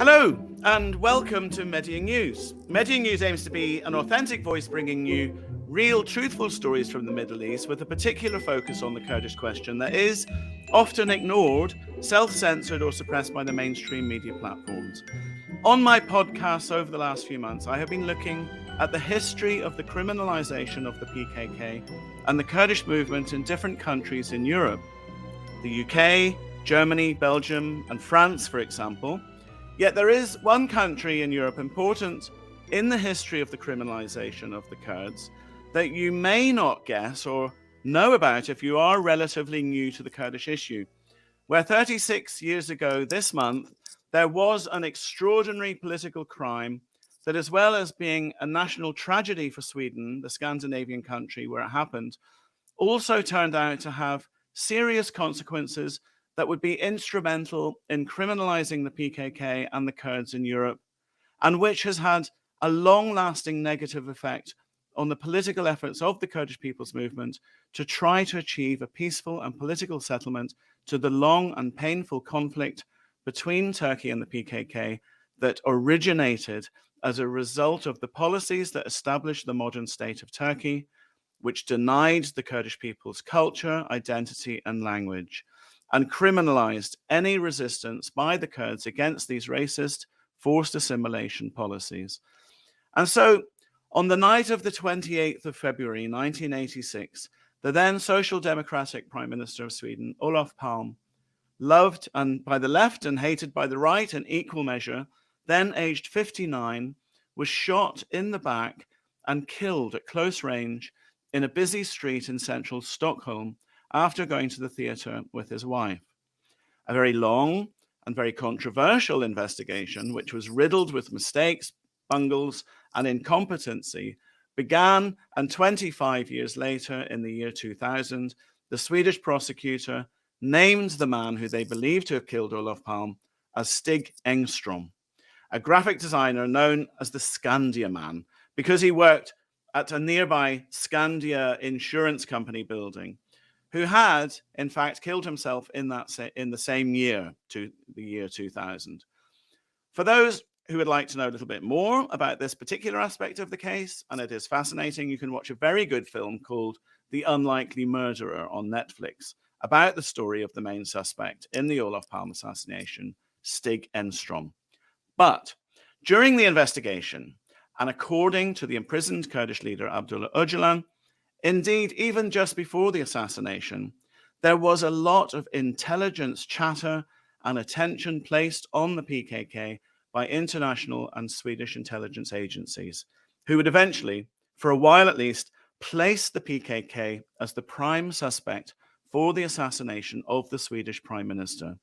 Hello and welcome to Medya News. Medya News aims to be an authentic voice bringing you real, truthful stories from the Middle East with a particular focus on the Kurdish question that is often ignored, self-censored or suppressed by the mainstream media platforms. On my podcasts over the last few months, I have been looking at the history of the criminalisation of the PKK and the Kurdish movement in different countries in Europe. The UK, Germany, Belgium and France, for example. Yet there is one country in Europe important in the history of the criminalisation of the Kurds that you may not guess or know about if you are relatively new to the Kurdish issue, where 36 years ago this month, there was an extraordinary political crime that, as well as being a national tragedy for Sweden, the Scandinavian country where it happened, also turned out to have serious consequences that would be instrumental in criminalizing the PKK and the Kurds in Europe, and which has had a long-lasting negative effect on the political efforts of the Kurdish People's Movement to try to achieve a peaceful and political settlement to the long and painful conflict between Turkey and the PKK that originated as a result of the policies that established the modern state of Turkey, which denied the Kurdish people's culture, identity, and language, and criminalized any resistance by the Kurds against these racist, forced assimilation policies. And so, on the night of the 28th of February, 1986, the then Social Democratic Prime Minister of Sweden, Olof Palme, loved and by the left and hated by the right in equal measure, then aged 59, was shot in the back and killed at close range in a busy street in central Stockholm after going to the theatre with his wife. A very long and very controversial investigation, which was riddled with mistakes, bungles, and incompetency, began, and 25 years later, in the year 2000, the Swedish prosecutor named the man who they believed to have killed Olof Palme as Stig Engström, a graphic designer known as the Skandia Man, because he worked at a nearby Skandia insurance company building, who had, in fact, killed himself in the same year, to the year 2000. For those who would like to know a little bit more about this particular aspect of the case, and it is fascinating, you can watch a very good film called The Unlikely Murderer on Netflix about the story of the main suspect in the Olof Palme assassination, Stig Engström. But during the investigation, and according to the imprisoned Kurdish leader Abdullah Öcalan, indeed, even just before the assassination, there was a lot of intelligence chatter and attention placed on the PKK by international and Swedish intelligence agencies, who would eventually, for a while at least, place the PKK as the prime suspect for the assassination of the Swedish Prime Minister.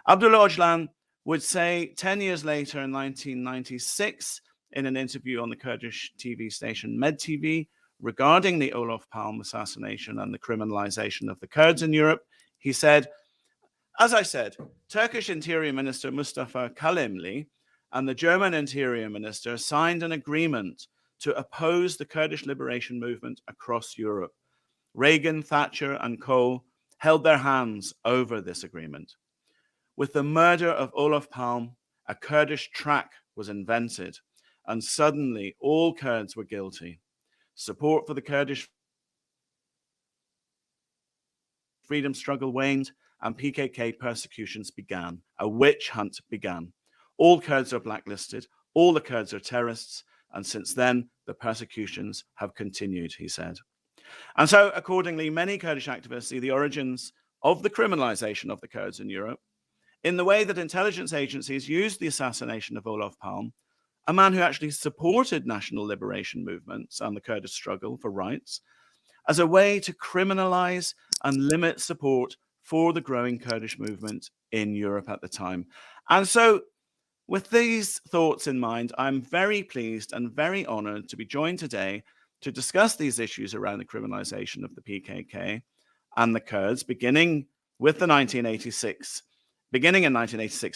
Abdullah Öcalan would say 10 years later in 1996, in an interview on the Kurdish TV station Medya regarding the Olof Palme assassination and the criminalization of the Kurds in Europe, he said, as I said, Turkish Interior Minister Mustafa Kalemli and the German Interior Minister signed an agreement to oppose the Kurdish liberation movement across Europe. Reagan, Thatcher, and Kohl held their hands over this agreement. With the murder of Olof Palme, a Kurdish track was invented, and suddenly all Kurds were guilty. Support for the Kurdish freedom struggle waned, and PKK persecutions began. A witch hunt began. All Kurds are blacklisted, all the Kurds are terrorists, and since then, the persecutions have continued, he said. And so, accordingly, many Kurdish activists see the origins of the criminalization of the Kurds in Europe in the way that intelligence agencies used the assassination of Olof Palme, a man who actually supported national liberation movements and the Kurdish struggle for rights, as a way to criminalize and limit support for the growing Kurdish movement in Europe at the time. And so, with these thoughts in mind, I'm very pleased and very honored to be joined today to discuss these issues around the criminalization of the PKK and the Kurds, beginning in 1986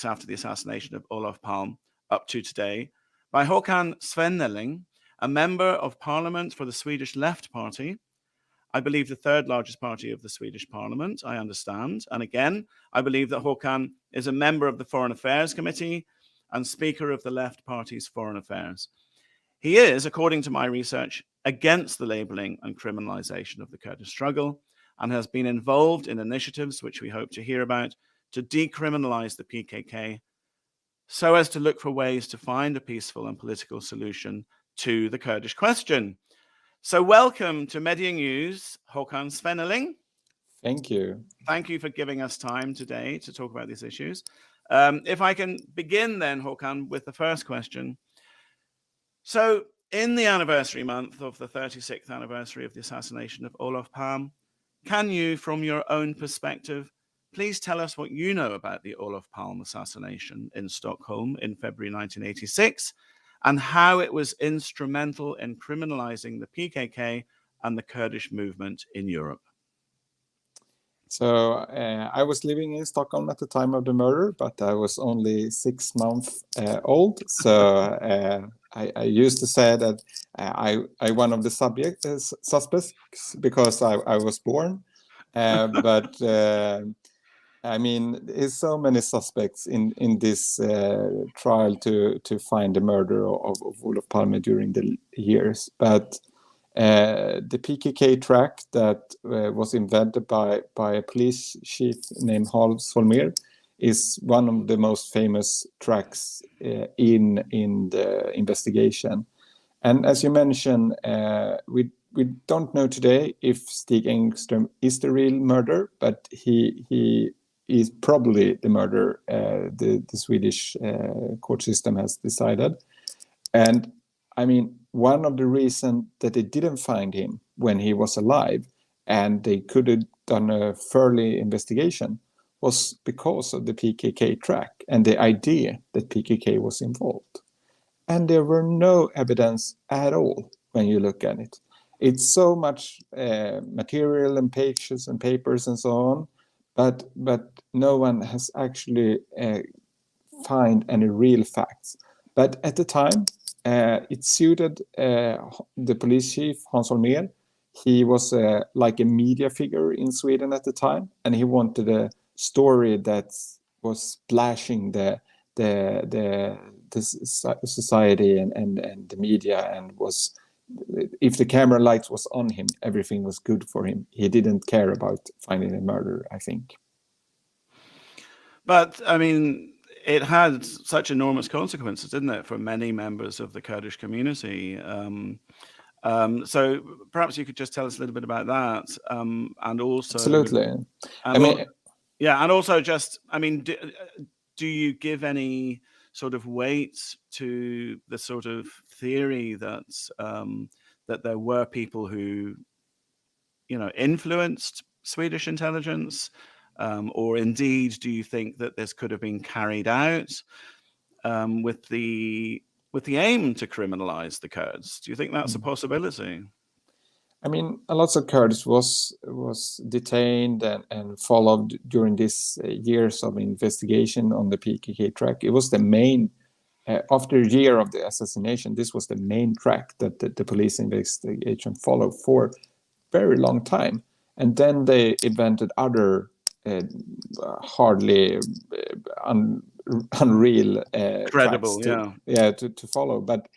after the assassination of Olof Palme, up to today, by Håkan Svenneling, a member of parliament for the Swedish Left Party, I believe the third largest party of the Swedish parliament, I understand. And again, I believe that Håkan is a member of the Foreign Affairs Committee and Speaker of the Left Party's Foreign Affairs. He is, according to my research, against the labelling and criminalisation of the Kurdish struggle and has been involved in initiatives, which we hope to hear about, to decriminalise the PKK so as to look for ways to find a peaceful and political solution to the Kurdish question. So welcome to Medya News, Håkan Svenneling. Thank you. Thank you for giving us time today to talk about these issues. If I can begin then, Håkan, with the first question. So in the anniversary month of the 36th anniversary of the assassination of Olof Palme, can you, from your own perspective, please tell us what you know about the Olof Palme assassination in Stockholm in February 1986 and how it was instrumental in criminalizing the PKK and the Kurdish movement in Europe? So I was living in Stockholm at the time of the murder, but I was only 6 months old. So I used to say that I one of the suspects because I was born. But I mean, there's so many suspects in this trial to find the murder of Olof Palme during the years. But the PKK track that was invented by a police chief named Olof Palme is one of the most famous tracks in the investigation. And as you mentioned, we don't know today if Stig Engström is the real murderer, but he is probably the murderer. The Swedish court system has decided. And I mean, one of the reasons that they didn't find him when he was alive and they could have done a thorough investigation was because of the PKK track and the idea that PKK was involved. And there were no evidence at all when you look at it. It's so much material and pages and papers and so on, but no one has actually find any real facts. But at the time, it suited the police chief, Hans Holmér. He was like a media figure in Sweden at the time, and he wanted a story that was splashing the society and the media, and was, if the camera lights was on him, everything was good for him. He didn't care about finding a murderer, I think. But I mean, it had such enormous consequences, didn't it, for many members of the Kurdish community? So perhaps you could just tell us a little bit about that, and also absolutely. And also just, I mean, do you give any sort of weight to the sort of theory that that there were people who, you know, influenced Swedish intelligence? Or indeed, do you think that this could have been carried out with the aim to criminalize the Kurds? Do you think that's a possibility? I mean, a lot of Kurds was detained and followed during these years of investigation on the PKK track. It was the main, after a year of the assassination, this was the main track that the police investigation followed for a very long time. And then they invented other hardly unreal credible to follow, but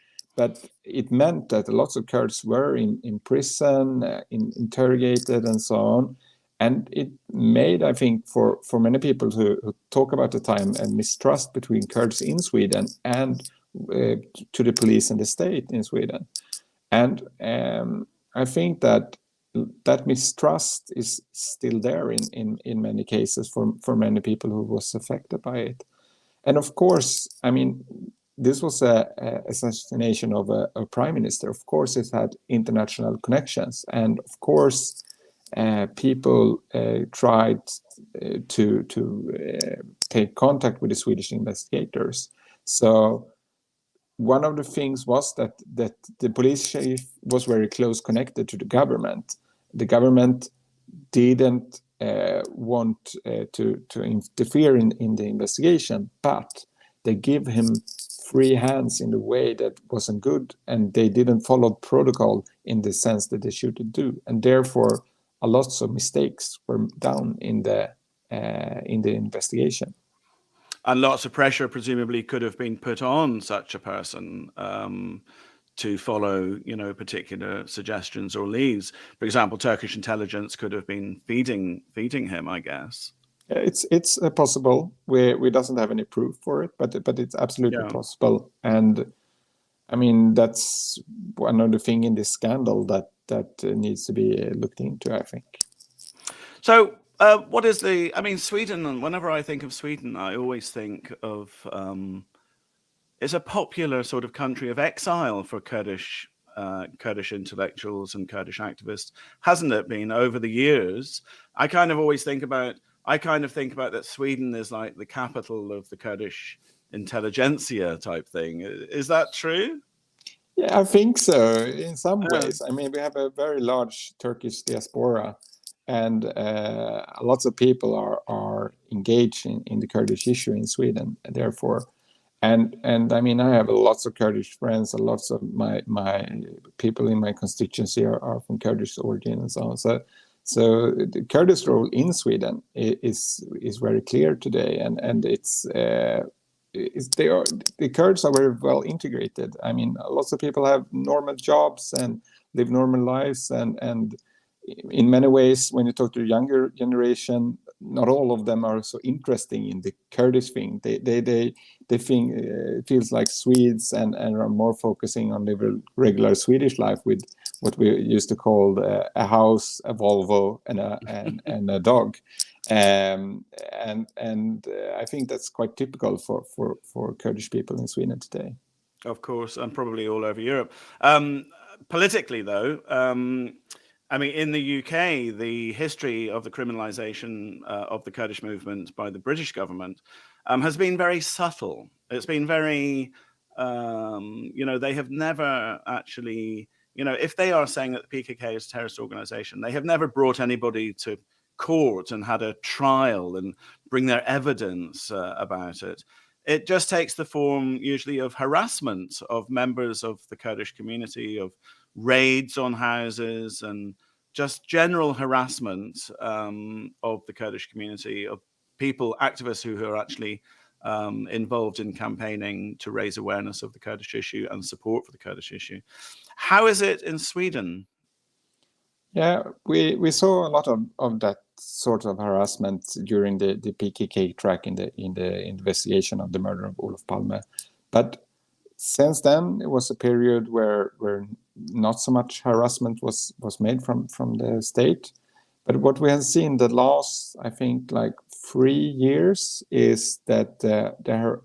it meant that lots of Kurds were in prison, interrogated and so on, and it made, I think, for many people who talk about the time, a mistrust between Kurds in Sweden and to the police and the state in Sweden. And I think that mistrust is still there in many cases for many people who was affected by it. And of course, I mean, this was a assassination of a prime minister. Of course, it had international connections, and of course, people tried to take contact with the Swedish investigators. So one of the things was that the police chief was very close connected to the government. The government didn't want to interfere in the investigation, but they give him free hands in the way that wasn't good, and they didn't follow protocol in the sense that they should do, and therefore a lot of mistakes were done in the investigation. And lots of pressure presumably could have been put on such a person to follow, particular suggestions or leads. For example, Turkish intelligence could have been feeding him, I guess. It's possible. We doesn't have any proof for it, but it's absolutely possible. And I mean, that's one of the things in this scandal that needs to be looked into, I think. So what is Sweden, whenever I think of Sweden, I always think of, it's a popular sort of country of exile for Kurdish intellectuals and Kurdish activists, hasn't it been over the years? I kind of think about that Sweden is like the capital of the Kurdish intelligentsia type thing. Is that true? Yeah, I think so in some ways. I mean, we have a very large Turkish diaspora, and lots of people are engaged in the Kurdish issue in Sweden, therefore. And I mean, I have lots of Kurdish friends, and lots of my people in my constituency are from Kurdish origin and so on. So the Kurdish role in Sweden is very clear today, and the Kurds are very well integrated. I mean, lots of people have normal jobs and live normal lives, and in many ways, when you talk to the younger generation, not all of them are so interesting in the Kurdish thing. They think it feels like Swedes and are more focusing on the regular Swedish life with what we used to call a house, a Volvo, and a dog. And I think that's quite typical for Kurdish people in Sweden today. Of course, and probably all over Europe. Politically, though, I mean, in the UK, the history of the criminalisation of the Kurdish movement by the British government has been very subtle. It's been very, they have never actually, if they are saying that the PKK is a terrorist organisation, they have never brought anybody to court and had a trial and bring their evidence about it. It just takes the form usually of harassment of members of the Kurdish community, of raids on houses, and just general harassment of the Kurdish community, of people, activists who are actually involved in campaigning to raise awareness of the Kurdish issue and support for the Kurdish issue. How is it in Sweden? Yeah, we saw a lot of that sort of harassment during the PKK track in the investigation of the murder of Olof Palme. But since then, it was a period where not so much harassment was made from the state. But what we have seen the last, I think, like 3 years is that the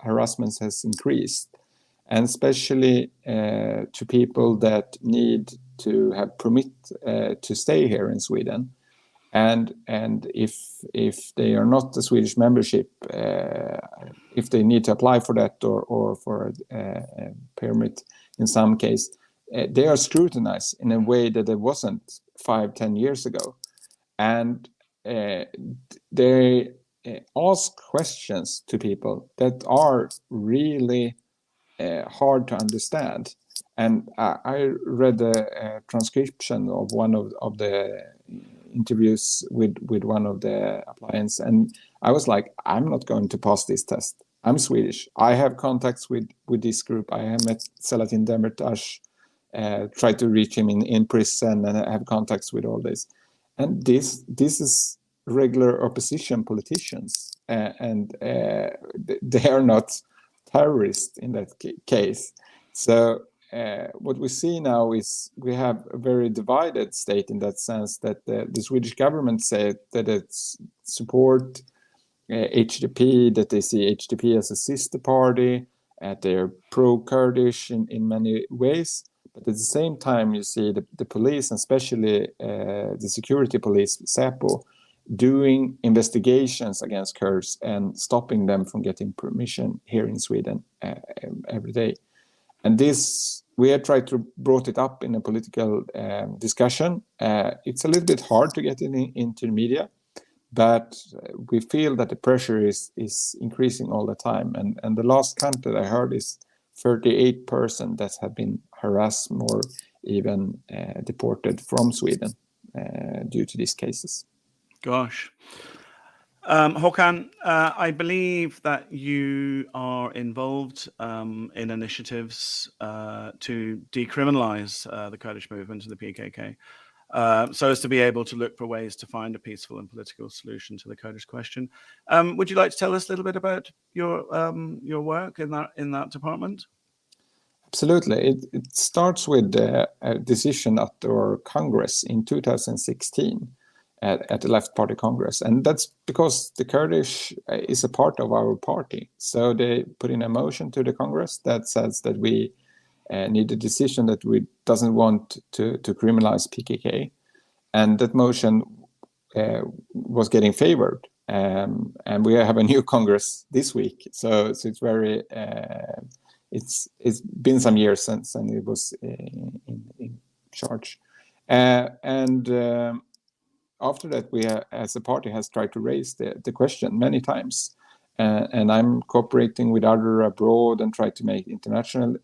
harassment has increased, and especially to people that need to have permit to stay here in Sweden. And if they are not the Swedish membership, if they need to apply for that or for a permit in some case, they are scrutinized in a way that it wasn't 5-10 years ago. And they ask questions to people that are really hard to understand. And I read a transcription of one of the interviews with one of the applicants, and I was like, I'm not going to pass this test. I'm Swedish. I have contacts with this group. I have met Selahattin Demirtas, tried to reach him in prison, and I have contacts with all this. And this is regular opposition politicians, and they are not terrorists in that case. So what we see now is we have a very divided state in that sense, that the Swedish government said that it's support HDP, that they see HDP as a sister party, they're pro-Kurdish in many ways. But at the same time, you see the police, and especially the security police, SÄPO, doing investigations against Kurds and stopping them from getting permission here in Sweden every day. And this, we have tried to brought it up in a political discussion. It's a little bit hard to get into the media, but we feel that the pressure is increasing all the time. And the last count that I heard is 38% that have been harassed or even deported from Sweden due to these cases. Gosh. Håkan, I believe that you are involved in initiatives to decriminalize the Kurdish movement and the PKK, so as to be able to look for ways to find a peaceful and political solution to the Kurdish question. Would you like to tell us a little bit about your work in that department? Absolutely. It starts with a decision at our Congress in 2016 at the Left Party Congress. And that's because the Kurdish is a part of our party. So they put in a motion to the Congress that says that we need a decision that we doesn't want to criminalize PKK. And that motion was getting favored. And we have a new Congress this week. So it's very... It's been some years since it was in charge, and after that we as a party has tried to raise the question many times, and I'm cooperating with others abroad and try to make international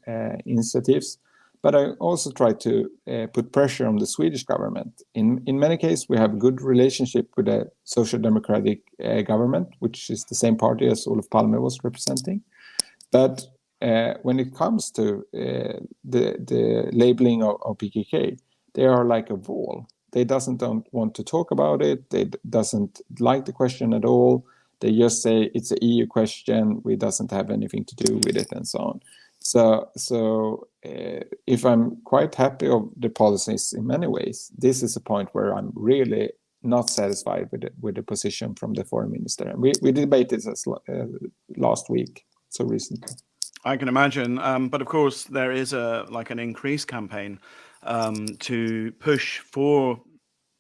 initiatives, but I also try to put pressure on the Swedish government. In many cases we have a good relationship with the Social Democratic government, which is the same party as Olof Palme was representing, but when it comes to the labeling of PKK, they are like a wall. They don't want to talk about it. They doesn't like the question at all. They just say it's an EU question. We doesn't have anything to do with it, and so on. So if I'm quite happy of the policies in many ways, this is a point where I'm really not satisfied with the position from the foreign minister. And we debated this last week, so recently. I can imagine, but of course there is an increased campaign to push for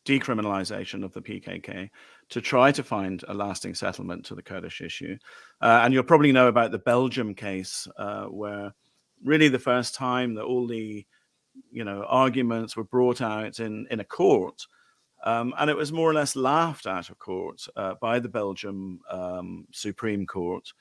decriminalization of the PKK to try to find a lasting settlement to the Kurdish issue. And you'll probably know about the Belgium case, where really the first time that all the arguments were brought out in a court, and it was more or less laughed at of court by the Belgium Supreme Court.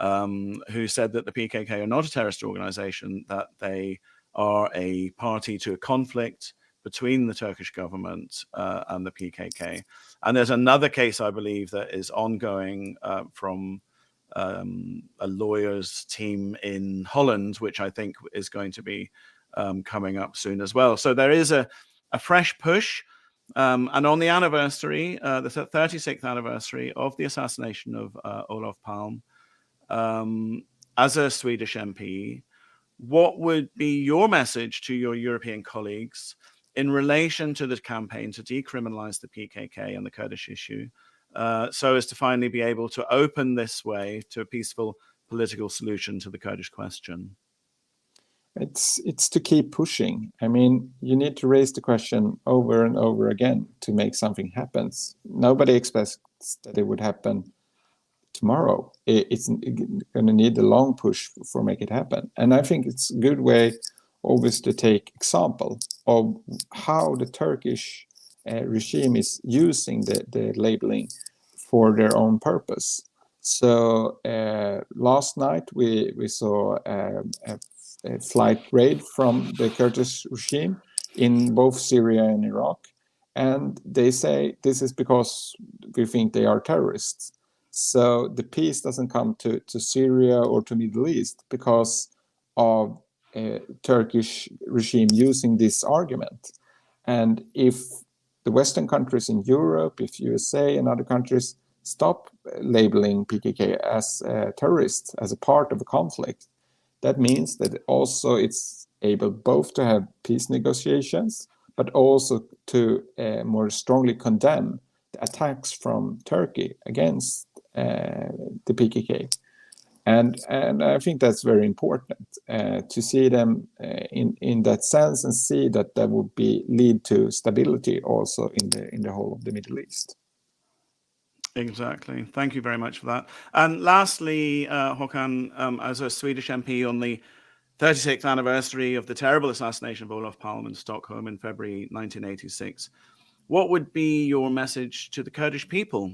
Who said that the PKK are not a terrorist organization, that they are a party to a conflict between the Turkish government and the PKK. And there's another case, I believe, that is ongoing from a lawyer's team in Holland, which I think is going to be coming up soon as well. So there is a fresh push. And on the anniversary, the 36th anniversary of the assassination of Olof Palme, as a Swedish MP, what would be your message to your European colleagues in relation to the campaign to decriminalize the PKK and the Kurdish issue, so as to finally be able to open this way to a peaceful political solution to the Kurdish question? It's to keep pushing. I mean, you need to raise the question over and over again to make something happen. Nobody expects that it would happen tomorrow. It's going to need a long push for make it happen. And I think it's a good way always to take example of how the Turkish regime is using the labeling for their own purpose. So last night we saw a flight raid from the Kurdish regime in both Syria and Iraq. And they say this is because we think they are terrorists. So the peace doesn't come to Syria or to Middle East because of a Turkish regime using this argument. And if the Western countries in Europe, if USA and other countries stop labeling PKK as terrorists, as a part of a conflict, that means that also it's able both to have peace negotiations, but also to more strongly condemn the attacks from Turkey against the PKK. And I think that's very important to see them in that sense and see that would lead to stability also in the whole of the Middle East. Exactly. Thank you very much for that. And lastly, Håkan, as a Swedish MP on the 36th anniversary of the terrible assassination of Olof Palme in Stockholm in February 1986, what would be your message to the Kurdish people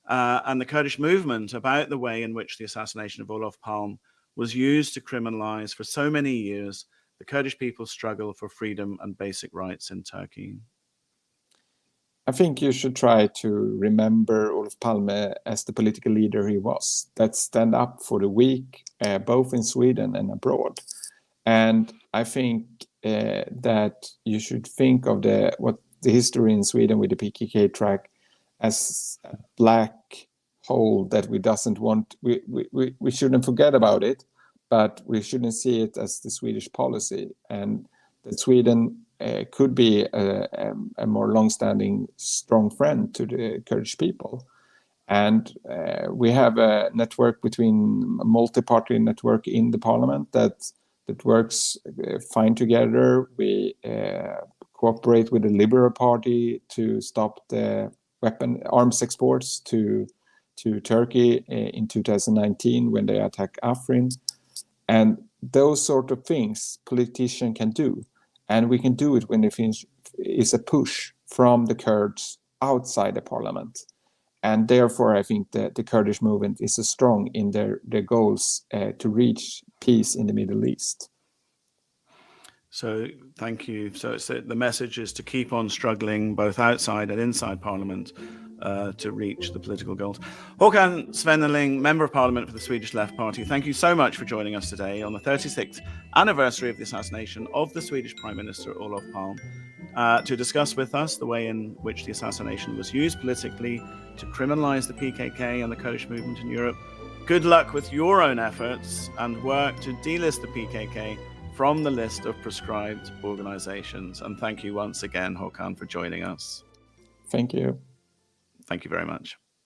and the Kurdish movement about the way in which the assassination of Olof Palme was used to criminalize for so many years the Kurdish people's struggle for freedom and basic rights in Turkey? I think you should try to remember Olof Palme as the political leader he was, that stand up for the weak, both in Sweden and abroad. And I think that you should think of what the history in Sweden with the PKK track as a black hole that we doesn't want. We shouldn't forget about it, but we shouldn't see it as the Swedish policy, and that Sweden could be a more long-standing, strong friend to the Kurdish people. And we have a network between a multi-party network in the parliament that works fine together. We cooperate with the Liberal Party to stop the arms exports to Turkey in 2019 when they attacked Afrin. And those sort of things politicians can do. And we can do it when there is a push from the Kurds outside the parliament. And therefore, I think that the Kurdish movement is strong in their goals to reach peace in the Middle East. So thank you. So the message is to keep on struggling both outside and inside Parliament to reach the political goals. Håkan Svenneling, Member of Parliament for the Swedish Left Party, thank you so much for joining us today on the 36th anniversary of the assassination of the Swedish Prime Minister Olof Palme, to discuss with us the way in which the assassination was used politically to criminalize the PKK and the Kurdish movement in Europe. Good luck with your own efforts and work to delist the PKK from the list of proscribed organizations. And thank you once again, Håkan, for joining us. Thank you. Thank you very much.